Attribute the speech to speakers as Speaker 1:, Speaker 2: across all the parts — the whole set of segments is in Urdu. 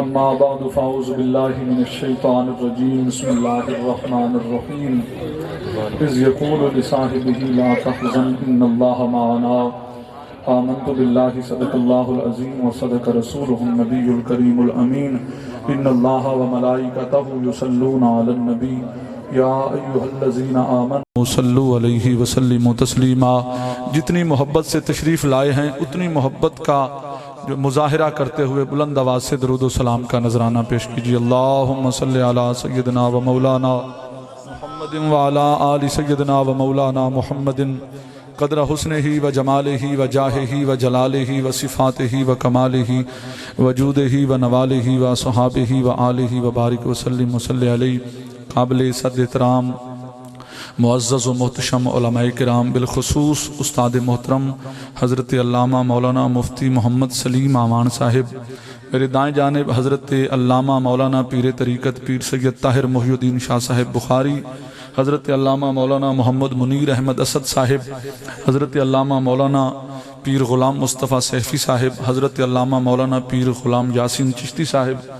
Speaker 1: اما بعد فاعوذ باللہ من الشیطان الرجیم بسم اللہ الرحمن الرحیم اذ یقول لصاحبہ لا تحزن ان اللہ معنا آمنت باللہ صدق اللہ العظیم وصدق رسولہ النبی الکریم الامین ان اللہ وملائکتہ یصلون علی النبی یا ایہا الذین آمنوا صلوا علیہ وسلموا تسلیما۔ جتنی محبت سے تشریف لائے ہیں اتنی محبت کا جو مظاہرہ کرتے ہوئے بلند آواز سے درود و سلام کا نذرانہ پیش کیجیے۔ اللہم صلی علی سیدنا و مولانا محمد و علی آل سیدنا و مولانا محمد قدر حسنہ و جمالہ و جاہہ و جلالہ و صفاتہ و کمالہ و جودہ و نوالہ و صحابہ و آلہ و بارک وسلم وصلی علیہ۔ قابل صد احترام معزز و محتشم علماء کرام بالخصوص استاد محترم حضرت علامہ مولانا مفتی محمد سلیم امان صاحب، میرے دائیں جانب حضرت علامہ مولانا پیر طریقت پیر سید طاہر محی الدین شاہ صاحب بخاری، حضرت علامہ مولانا محمد منیر احمد اسد صاحب، حضرت علامہ مولانا پیر غلام مصطفیٰ سیفی صاحب، حضرت علامہ مولانا پیر غلام یاسین چشتی صاحب،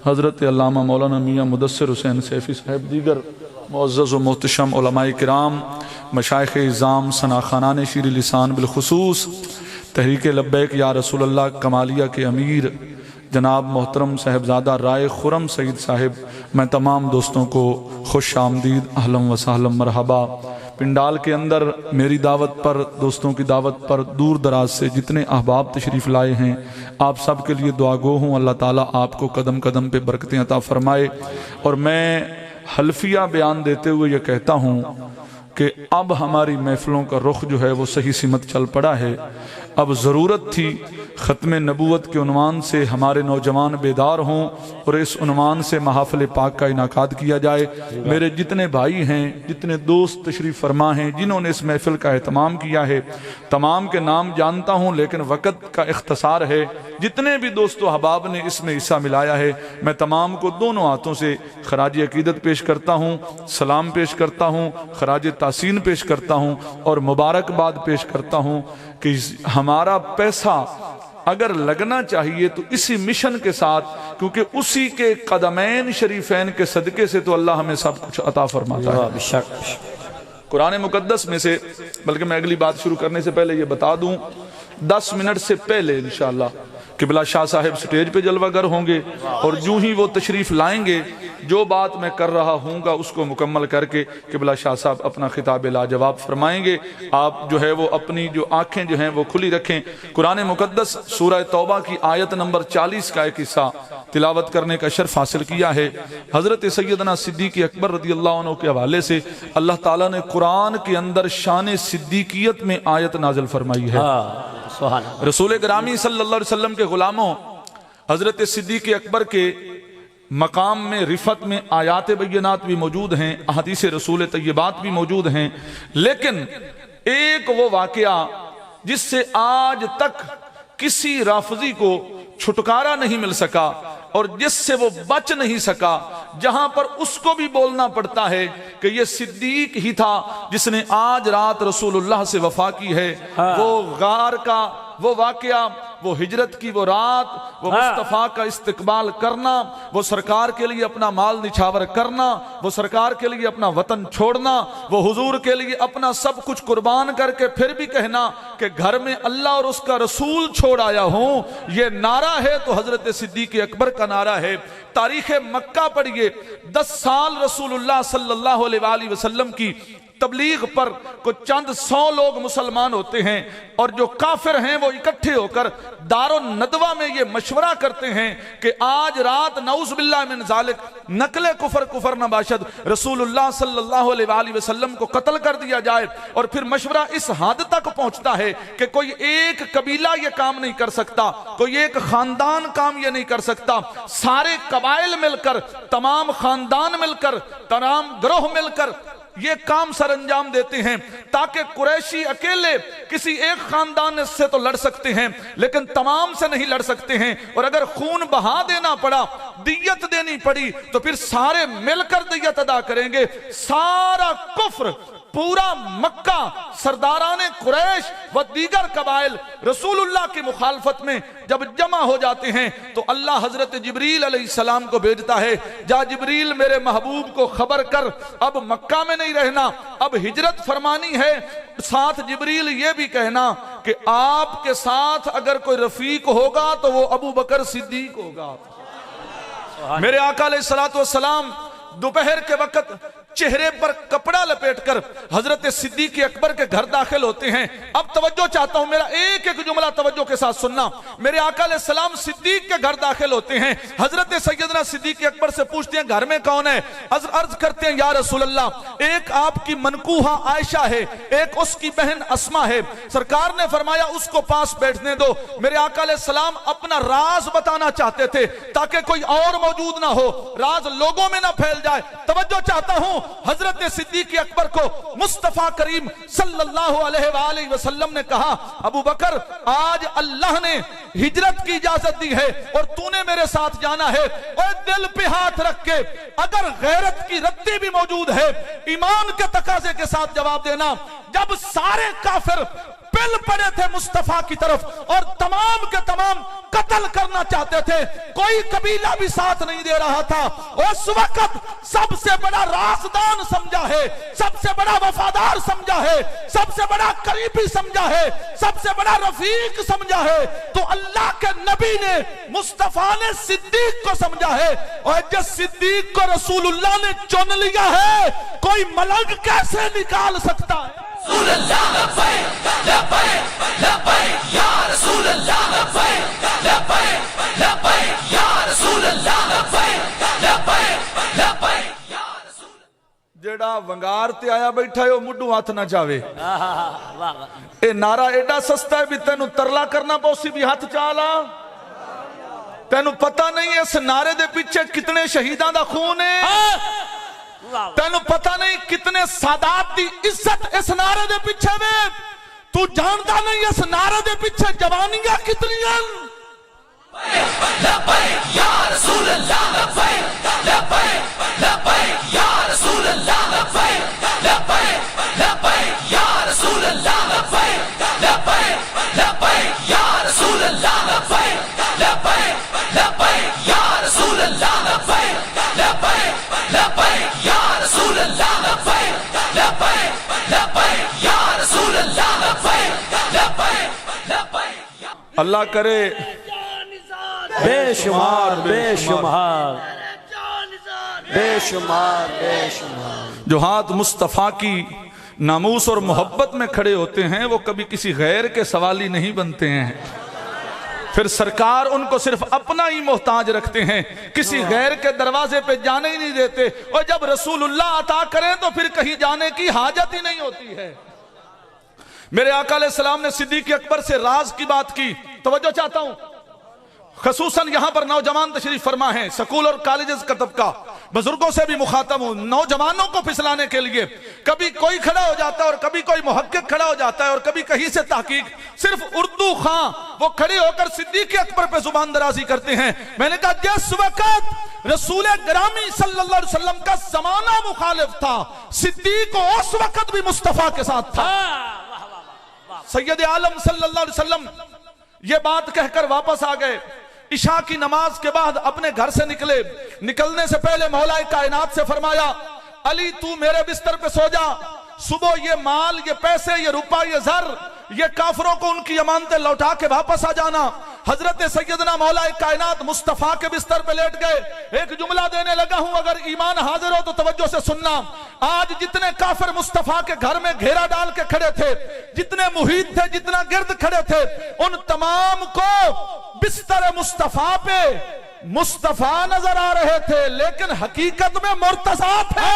Speaker 1: حضرت علامہ مولانا میاں مدثر حسین سیفی صاحب، دیگر معزز و محتشم علماء کرام، مشائخ اعظام، ثنا خانان شیر لسان، بالخصوص تحریک لبیک یا رسول اللہ کمالیہ کے امیر جناب محترم صاحبزادہ رائے خرم سعید صاحب، میں تمام دوستوں کو خوش آمدید، اہلا و سہلا مرحبا۔ پنڈال کے اندر میری دعوت پر، دوستوں کی دعوت پر دور دراز سے جتنے احباب تشریف لائے ہیں، آپ سب کے لیے دعا گو ہوں، اللہ تعالیٰ آپ کو قدم قدم پہ برکتیں عطا فرمائے۔ اور میں حلفیہ بیان دیتے ہوئے یہ کہتا ہوں کہ اب ہماری محفلوں کا رخ جو ہے وہ صحیح سمت چل پڑا ہے۔ اب ضرورت تھی ختم نبوت کے عنوان سے ہمارے نوجوان بیدار ہوں اور اس عنوان سے محافل پاک کا انعقاد کیا جائے۔ میرے جتنے بھائی ہیں، جتنے دوست تشریف فرما ہیں، جنہوں نے اس محفل کا اہتمام کیا ہے، تمام کے نام جانتا ہوں لیکن وقت کا اختصار ہے۔ جتنے بھی دوست و احباب نے اس میں حصہ ملایا ہے، میں تمام کو دونوں ہاتھوں سے خراج عقیدت پیش کرتا ہوں، سلام پیش کرتا ہوں، خراج تحسین پیش کرتا ہوں اور مبارکباد پیش کرتا ہوں کہ ہمارا پیسہ اگر لگنا چاہیے تو اسی مشن کے ساتھ، کیونکہ اسی کے قدمین شریفین کے صدقے سے تو اللہ ہمیں سب کچھ عطا فرماتا ہے۔ قرآن مقدس میں سے، بلکہ میں اگلی بات شروع کرنے سے پہلے یہ بتا دوں، 10 منٹ سے پہلے انشاءاللہ قبلہ شاہ صاحب سٹیج پہ جلوہ گر ہوں گے، اور جو ہی وہ تشریف لائیں گے جو بات میں کر رہا ہوں گا اس کو مکمل کر کے قبلہ شاہ صاحب اپنا خطاب لاجواب فرمائیں گے۔ آپ جو ہے وہ اپنی جو آنکھیں جو ہیں وہ کھلی رکھیں۔ قرآن مقدس سورہ توبہ کی آیت نمبر 40 کا ایک حصہ تلاوت کرنے کا شرف حاصل کیا ہے۔ حضرت سیدنا صدیق اکبر رضی اللہ عنہ کے حوالے سے اللہ تعالیٰ نے قرآن کے اندر شان صدیقیت میں آیت نازل فرمائی ہے۔ رسول گرامی صلی اللہ علیہ وسلم کے غلاموں، حضرت صدیق اکبر کے مقام میں رفت میں آیات بینات بھی موجود ہیں، احادیث رسول طیبات بھی موجود ہیں، لیکن ایک وہ واقعہ جس سے آج تک کسی رافضی کو چھٹکارا نہیں مل سکا اور جس سے وہ بچ نہیں سکا، جہاں پر اس کو بھی بولنا پڑتا ہے کہ یہ صدیق ہی تھا جس نے آج رات رسول اللہ سے وفا کی ہے۔ وہ غار کا وہ واقعہ، وہ ہجرت کی وہ رات، وہ مصطفیٰ کا استقبال کرنا، وہ سرکار کے لیے اپنا مال نچھاور کرنا، وہ سرکار کے لیے اپنا وطن چھوڑنا، وہ حضور کے لیے اپنا سب کچھ قربان کر کے پھر بھی کہنا کہ گھر میں اللہ اور اس کا رسول چھوڑ آیا ہوں، یہ نعرہ ہے تو حضرت صدیق اکبر کا نعرہ ہے۔ تاریخ مکہ پڑھیے، 10 سال رسول اللہ صلی اللہ علیہ وآلہ وسلم کی تبلیغ پر کو چند 100 لوگ مسلمان ہوتے ہیں، اور جو کافر ہیں وہ اکٹھے ہو کر دار الندوہ میں یہ مشورہ کرتے ہیں کہ آج رات نعوذ باللہ من ذالک نقل کفر نہ باشد، رسول اللہ صلی اللہ علیہ وآلہ وسلم کو قتل کر دیا جائے۔ اور پھر مشورہ اس حد تک پہنچتا ہے کہ کوئی ایک قبیلہ یہ کام نہیں کر سکتا، کوئی ایک خاندان کام یہ نہیں کر سکتا، سارے قبائل مل کر، تمام خاندان مل کر، تمام گروہ مل کر یہ کام سر انجام دیتے ہیں، تاکہ قریشی اکیلے کسی ایک خاندان سے تو لڑ سکتے ہیں لیکن تمام سے نہیں لڑ سکتے ہیں، اور اگر خون بہا دینا پڑا، دیت دینی پڑی، تو پھر سارے مل کر دیت ادا کریں گے۔ سارا کفر
Speaker 2: پورا مکہ سرداران قریش و دیگر قبائل رسول اللہ کی مخالفت میں جب جمع ہو جاتے ہیں تو اللہ حضرت جبریل علیہ السلام کو بھیجتا ہے، جا جبریل میرے محبوب کو خبر کر اب مکہ میں نہیں رہنا، اب ہجرت فرمانی ہے۔ ساتھ جبریل یہ بھی کہنا کہ آپ کے ساتھ اگر کوئی رفیق ہوگا تو وہ ابو بکر صدیق ہوگا۔ میرے آقا علیہ السلام دوپہر کے وقت چہرے پر کپڑا لپیٹ کر حضرت صدیق اکبر کے گھر داخل ہوتے ہیں۔ اب توجہ چاہتا ہوں، میرا ایک ایک جملہ توجہ کے ساتھ سننا۔ میرے آقا علیہ السلام صدیق کے گھر داخل ہوتے ہیں، حضرت سیدنا صدیق اکبر سے پوچھتے ہیں گھر میں کون ہے؟ عرض کرتے ہیں یا رسول اللہ ایک آپ کی منکوہہ عائشہ ہے، ایک اس کی بہن اسما ہے۔ سرکار نے فرمایا اس کو پاس بیٹھنے دو۔ میرے آقا علیہ السلام اپنا راز بتانا چاہتے تھے تاکہ کوئی اور موجود نہ ہو، راز لوگوں میں نہ پھیل جائے۔ توجہ چاہتا ہوں، حضرت صدیق اکبر کو مصطفیٰ کریم صلی اللہ علیہ وآلہ وسلم نے کہا ابو بکر آج اللہ نے ہجرت کی اجازت دی ہے اور تو نے میرے ساتھ جانا ہے، اور دل پہ ہاتھ رکھ کے اگر غیرت کی رتی بھی موجود ہے ایمان کے تقاضے کے ساتھ جواب دینا۔ جب سارے کافر پل پڑے تھے مصطفیٰ کی طرف اور تمام کے تمام قتل کرنا چاہتے تھے، کوئی قبیلہ بھی ساتھ نہیں دے رہا تھا، اس وقت سب سے بڑا رازدان سمجھا ہے، سب سے بڑا وفادار سمجھا ہے، سب سے بڑا قریبی سمجھا ہے، سب سے بڑا رفیق سمجھا ہے تو اللہ کے نبی نے مصطفیٰ نے صدیق کو سمجھا ہے۔ اور جس صدیق کو رسول اللہ نے چن لیا ہے کوئی ملنگ کیسے نکال سکتا ہے؟ رسول اللہ لبیک لبیک لبیک یا رسول اللہ لبیک لبیک لبیک یا رسول اللہ لبیک لبیک لبیک یا رسول اللہ۔ جیڑا ونگار تے آیا بیٹھا ہے وہ مڈو ہاتھ نہ چاہے۔ اے نعرہ ایڈا سستا ہے بھی تینوں ترلا کرنا پوسی بھی ہاتھ چالا۔ تینوں پتہ نہیں اس نعرے دے پیچھے کتنے شہیدان دا خون ہے، تینوں پتہ نہیں کتنے سادات دی عزت اس نعرے دے پیچھے میں، تو جانتا نہیں اس نعرے دے پیچھے جوانیاں کتنی ہیں۔ لبیک یا رسول اللہ لبیک لبیک لبیک یا رسول اللہ لبیک لبیک لبیک یا رسول اللہ لبیک لبیک لبیک یا رسول اللہ لبیک لبیک لبیک یا رسول اللہ لبیک لبیک لبیک یا رسول اللہ لبیک لبیک لبیک یا رسول اللہ لبیک لبیک لبیک۔ اللہ کرے بے شمار بے شمار بے شمار بے شمار جو ہاتھ مصطفیٰ کی ناموس اور محبت میں کھڑے ہوتے ہیں وہ کبھی کسی غیر کے سوالی نہیں بنتے ہیں، پھر سرکار ان کو صرف اپنا ہی محتاج رکھتے ہیں، کسی غیر کے دروازے پہ جانے ہی نہیں دیتے، اور جب رسول اللہ عطا کریں تو پھر کہیں جانے کی حاجت ہی نہیں ہوتی ہے۔ میرے آقا علیہ السلام نے صدیق اکبر سے راز کی بات کی۔ توجہ چاہتا ہوں، خصوصاً یہاں پر نوجوان تشریف فرما ہیں، سکول اور کالجز کا طبقہ، بزرگوں سے بھی مخاطب ہوں، نوجوانوں کو پھسلانے کے لیے کبھی کوئی کھڑا ہو جاتا ہے اور کبھی کوئی محقق کھڑا ہو جاتا ہے اور کبھی کہیں سے تحقیق، صرف اردو خاں وہ کھڑے ہو کر صدیق اکبر پہ زبان درازی کرتے ہیں۔ میں نے کہا جس وقت رسول گرامی صلی اللہ علیہ وسلم کا زمانہ مخالف تھا، صدیق اس وقت بھی مصطفیٰ کے ساتھ تھا۔ سید عالم صلی اللہ علیہ وسلم یہ بات کہہ کر واپس آ گئے، عشاء کی نماز کے بعد اپنے گھر سے نکلے، نکلنے سے پہلے مولا کائنات سے فرمایا علی تو میرے بستر پہ سو جا، صبح یہ مال یہ پیسے یہ روپہ یہ زر یہ کافروں کو ان کی امانتیں لوٹا کے واپس آ جانا۔ حضرت سیدنا مولا کائنات مصطفیٰ کے بستر پہ لیٹ گئے۔ ایک جملہ دینے لگا ہوں، اگر ایمان حاضر ہو تو توجہ سے سننا۔ آج جتنے کافر مصطفیٰ کے گھر میں گھیرا ڈال کے کھڑے تھے، جتنے محیط تھے، جتنا گرد کھڑے تھے، ان تمام کو بستر مصطفیٰ پہ مصطفیٰ نظر آ رہے تھے، لیکن حقیقت میں مرتضیٰ تھے۔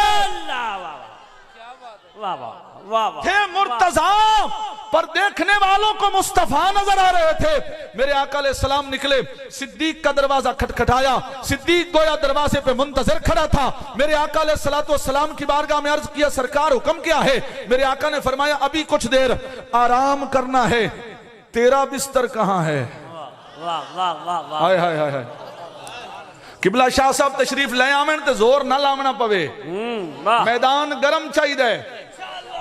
Speaker 2: تھے مرتضیٰ، پر دیکھنے والوں کو مصطفیٰ نظر آ رہے تھے۔ میرے آقا علیہ السلام نکلے، صدیق کا دروازہ کھٹکھٹایا، صدیق گویا دروازے پہ منتظر کھڑا تھا۔ میرے آقا علیہ السلام کی بارگاہ میں عرض کیا سرکار حکم کیا ہے؟ میرے آقا نے فرمایا ابھی کچھ دیر آرام کرنا ہے، تیرا بستر کہاں ہے؟ ہائے ہائے ہائے، قبلہ شاہ صاحب تشریف لے آمن تے زور نہ لامنا پوے، میدان گرم چاہی دے۔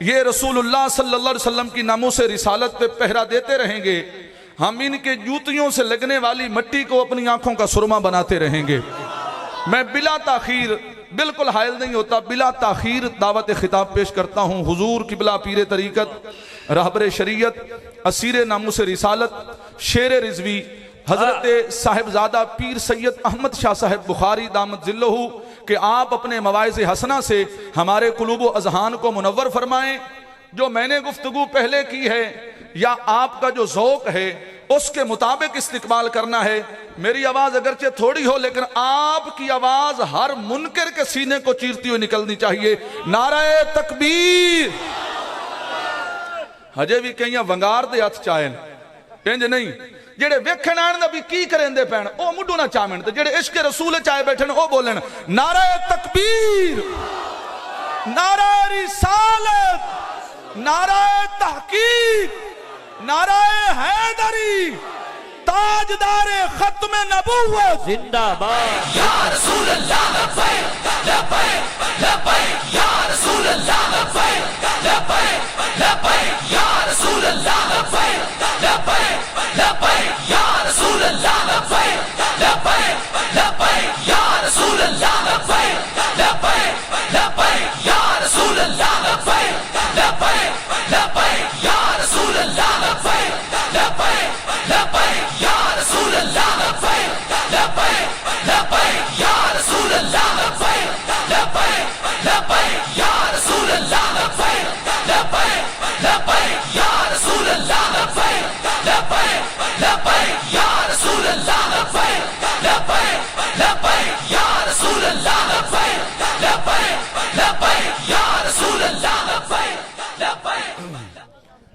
Speaker 2: یہ رسول اللہ صلی اللہ علیہ وسلم کی ناموس رسالت پہ پہرا دیتے رہیں گے، ہم ان کے جوتیوں سے لگنے والی مٹی کو اپنی آنکھوں کا سرما بناتے رہیں گے۔ میں بلا تاخیر، بالکل حائل نہیں ہوتا، بلا تاخیر دعوت خطاب پیش کرتا ہوں حضور قبلہ پیر طریقت، رہبر شریعت، اسیر ناموس رسالت، شیر رضوی حضرت صاحبزادہ پیر سید احمد شاہ صاحب بخاری دامت ذلہ کہ آپ اپنے مواعظ حسنہ سے ہمارے قلوب و اذہان کو منور فرمائیں۔ جو میں نے گفتگو پہلے کی ہے یا آپ کا جو ذوق ہے اس کے مطابق استقبال کرنا ہے۔ میری آواز اگرچہ تھوڑی ہو لیکن آپ کی آواز ہر منکر کے سینے کو چیرتی ہوئی نکلنی چاہیے۔ نعرہ تکبیر۔ ہجے بھی کہیں ونگار دے ہاتھ چاہن انج نہیں، جڑے ویکھن آن دا بھی کی کریں دے پین او مڈو نہ چاہمن تے جڑے عشق رسول چاہے بیٹھن او بولن نعرہ تکبیر، نعرہ رسالت، نعرہ تحقیق، نعرہ حیدری، تاجدار ختم نبوت
Speaker 3: زندہ باد
Speaker 4: یا رسول اللہ لبیک